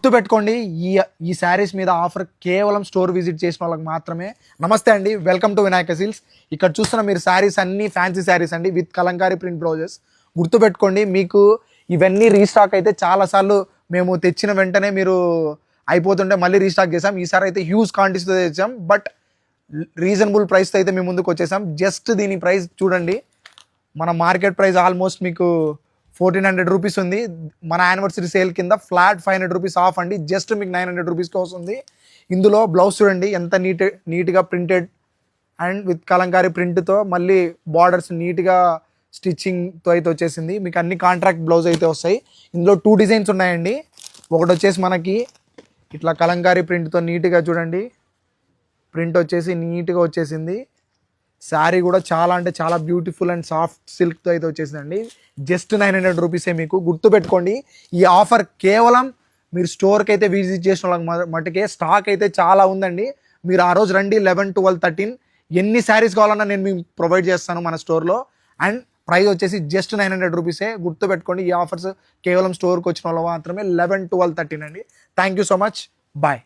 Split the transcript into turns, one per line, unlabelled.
గుర్తుపెట్టుకోండి, ఈ ఈ శారీస్ మీద ఆఫర్ కేవలం స్టోర్ విజిట్ చేసిన వాళ్ళకి మాత్రమే. నమస్తే అండి, వెల్కమ్ టు వినాయక సిల్క్స్. ఇక్కడ చూస్తున్న మీరు శారీస్ అన్ని ఫ్యాన్సీ శారీస్ అండి విత్ కలంకారీ ప్రింట్ బ్లౌజెస్. గుర్తుపెట్టుకోండి, మీకు ఇవన్నీ రీస్టాక్ అయితే చాలాసార్లు మేము తెచ్చిన వెంటనే మీరు అయిపోతుంటే మళ్ళీ రీస్టాక్ చేసాం. ఈసారి అయితే హ్యూజ్ క్వాంటిటీతో తెచ్చాం, బట్ రీజనబుల్ ప్రైస్తో అయితే మేము ముందుకు వచ్చేసాం. జస్ట్ దీని ప్రైస్ చూడండి, మన మార్కెట్ ప్రైస్ ఆల్మోస్ట్ మీకు 1400 రూపీస్ ఉంది. మన యానివర్సరీ సేల్ కింద ఫ్లాట్ 500 రూపీస్ ఆఫ్ అండి. జస్ట్ మీకు 900 రూపీస్కి వస్తుంది. ఇందులో బ్లౌజ్ చూడండి ఎంత నీట్గా ప్రింటెడ్ అండ్ విత్ కలంకారీ ప్రింట్తో, మళ్ళీ బార్డర్స్ నీట్గా స్టిచ్చింగ్తో అయితే వచ్చేసింది. మీకు అన్ని కాంట్రాక్ట్ బ్లౌజ్ అయితే వస్తాయి. ఇందులో 2 డిజైన్స్ ఉన్నాయండి. ఒకటి వచ్చేసి మనకి ఇట్లా కలంకారీ ప్రింట్తో నీట్గా చూడండి, ప్రింట్ వచ్చేసి నీట్గా వచ్చేసింది. శారీ కూడా చాలా అంటే చాలా బ్యూటిఫుల్ అండ్ సాఫ్ట్ సిల్క్తో అయితే వచ్చేసిందండి. జస్ట్ 900 రూపీసే. మీకు గుర్తుపెట్టుకోండి, ఈ ఆఫర్ కేవలం మీరు స్టోర్కి అయితే విజిట్ చేసిన వాళ్ళకి మటుకే. స్టాక్ అయితే చాలా ఉందండి. మీరు ఆ రోజు రండి, 11, 12, 13 ఎన్ని శారీస్ కావాలన్నా నేను మీకు ప్రొవైడ్ చేస్తాను మన స్టోర్లో. అండ్ ప్రైస్ వచ్చేసి జస్ట్ 900 రూపీసే. గుర్తుపెట్టుకోండి, ఈ ఆఫర్స్ కేవలం స్టోర్కి వచ్చిన వాళ్ళు మాత్రమే. 11, 12, 13 అండి. Thank you so much, bye.